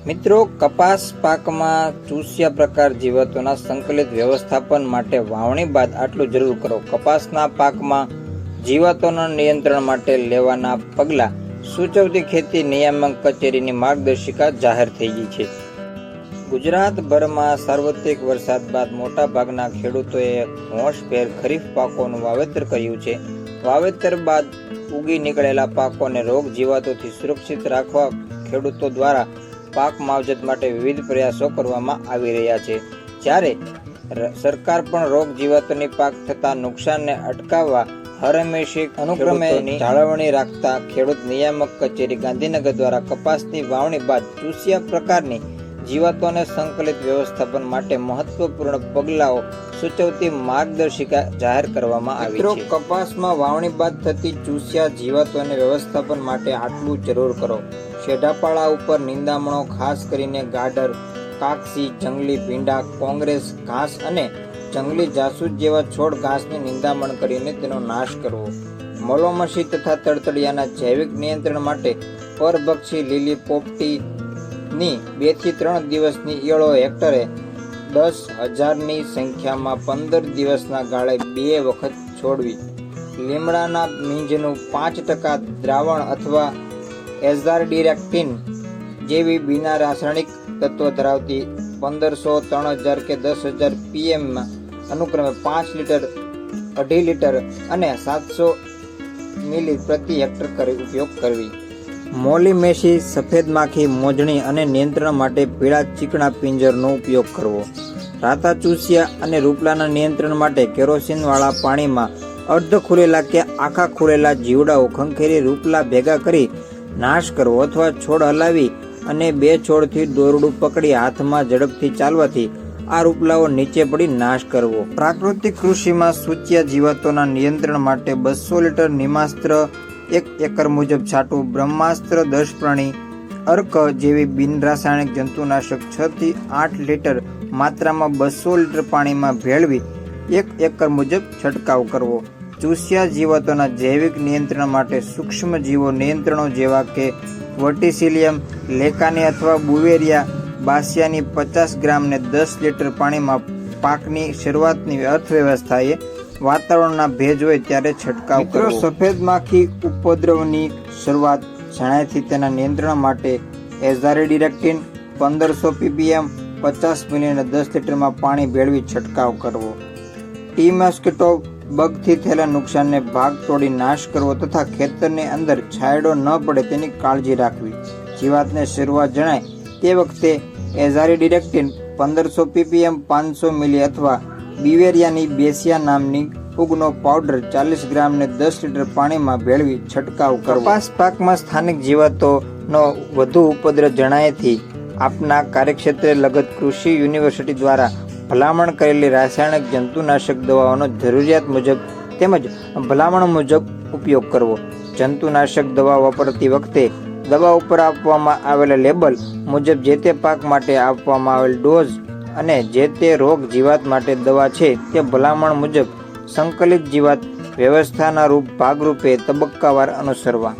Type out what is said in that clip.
મિત્રો, કપાસ પાકમાં ચૂસ્યા પ્રકાર જીવાતોના સંકલિત વ્યવસ્થાપન માટે વાવણી બાદ આટલું જરૂર કરો. કપાસના પાકમાં જીવાતોના નિયંત્રણ માટે લેવાના પગલાં સૂચવતી ખેતી નિયામક કચેરીની માર્ગદર્શિકા જાહેર થઈ ગઈ છે. ગુજરાતભરમાં સાર્વત્રિક વરસાદ બાદ મોટા ભાગના ખેડૂતોએ હોંશભેર ખરીફ પાકોનું વાવેતર કર્યું છે. વાવેતર બાદ ઉગી નીકળેલા પાકોને રોગ જીવાતોથી સુરક્ષિત રાખવા ખેડૂતો દ્વારા પાક માવજત માટે વિવિધ પ્રયાસો કરવામાં આવી રહ્યા છે. જ્યારે સરકાર પણ રોગ જીવાતોની પાક થતા નુકસાનને અટકાવવા હરહંમેશી અનુક્રમેની જાળવણી રાખતા ખેડૂત નિયામક કચેરી ગાંધીનગર દ્વારા કપાસની વાવણી બાદ ચૂસ્યા પ્રકારની જીવાતોને સંકલિત વ્યવસ્થાપન માટે મહત્વપૂર્ણ પગલાઓ સૂચવતી માર્ગદર્શિકા જાહેર કરવામાં આવી છે. કપાસમાં વાવણી બાદ થતી ચૂસ્યા જીવાતોને વ્યવસ્થાપન માટે આટલું જરૂર કરો. શેઢાપાળા ઉપર નિંદામણો, ખાસ કરીને ગાડર, કાકસી, જંગલી ભીંડા, કોંગ્રેસ ઘાસ અને જંગલી જાસૂદ જેવા છોડ ઘાસની નિંદામણ કરીને તેનો નાશ કરવો. મોલોમસી તથા તડતડિયાના જૈવિક નિયંત્રણ માટે પરભક્ષી લીલી પોપટીની 2 થી 3 દિવસની ઈયળો હેક્ટરે 10,000ની સંખ્યામાં 15 દિવસના ગાળે 2 વખત છોડવી. લીમડાના મીંજનું 5% દ્રાવણ અથવા એઝારડીરેક્ટિન જેવી બિના રાસાયણિક તત્વ ધરાવતી 1500, 3000 કે 10,000 PM અનુક્રમે 5 લીટર, 2.5 લીટર અને 700 મિલી પ્રતિ હેક્ટર ઉપયોગ કરવી. મોલીમેસી, સફેદ માખી, મોજણી અને નિયંત્રણ માટે પીળા ચીકણા પિંજરનો ઉપયોગ કરવો. રાતા ચૂસ્યા અને રૂપલાના નિયંત્રણ માટે કેરોસીન વાળા પાણીમાં અર્ધ ખુલેલા કે આખા ખુલેલા જીવડાઓ ખંખેરી રૂપલા ભેગા કરી નાશ કરવો અથવા છોડ હલાવી અને 2 છોડથી દોરડું પકડી હાથમાં ઝડપથી ચાલવાથી આ રૂપલાઓ નીચે પડી નાશ કરવો. પ્રાકૃતિક કૃષિમાં સૂચ્યા જીવાતોના નિયંત્રણ માટે 200 લીટર નિમાસ્ત્ર 1 એકર મુજબ છાંટવું. બ્રહ્માસ્ત્ર 10 પ્રાણી અર્ક જેવી બિન રાસાયણિક જંતુનાશક 6 થી 8 લીટર માત્રામાં 200 લીટર પાણીમાં ભેળવી 1 એકર મુજબ છંટકાવ કરવો. ચૂસ્યા જીવાતોના જૈવિક નિયંત્રણ માટે સૂક્ષ્મ જીવો નિયંત્રણો જેવા કે વર્ટિસિલિયમ, લેકાની અથવા બુવેરિયા બાસિયાની 50 ગ્રામને 10 લીટર પાણીમાં પાકની શરૂઆતની અર્થવ્યવસ્થાએ વાતાવરણના ભેજ હોય ત્યારે છંટકાવ કરવો. સફેદ માખી ઉપદ્રવની શરૂઆત જણાયથી તેના નિયંત્રણ માટે એઝારડીરેક્ટિન 1500 ppm 50 મિલી અને 10 લીટરમાં પાણી ભેળવી છંટકાવ કરવો. ટી મોસ્કીટો બગથી થયેલા નુકસાનને ભાગ તોડી નાશ કરવો તથા ખેતરની અંદર છાંયડો ન પડે તેની કાળજી રાખવી. જીવાતને શરૂઆત જણાય તે વખતે એઝારડીરેક્ટિન 1500 ppm 500 મિલી અથવા બિવેરિયાની બેસિયા નામની ફૂગનો પાવડર 40 ગ્રામને 10 લીટર પાણીમાં ભેળવી છંટકાવ કરવો. કપાસ પાકમાં સ્થાનિક જીવાતોનો વધુ ઉપદ્રવ જણાયથી આપના કાર્યક્ષેત્રે લગત કૃષિ યુનિવર્સિટી દ્વારા ભલામણ કરેલી રાસાયણિક જંતુનાશક દવાઓનો જરૂરિયાત મુજબ તેમજ ભલામણ મુજબ ઉપયોગ કરવો. જંતુનાશક દવા વાપરતી વખતે દવા ઉપર આપવામાં આવેલા લેબલ મુજબ જે તે પાક માટે આપવામાં આવેલ ડોઝ અને જે તે રોગ જીવાત માટે દવા છે તે ભલામણ મુજબ સંકલિત જીવાત વ્યવસ્થાના ભાગરૂપે તબક્કાવાર અનુસરવા.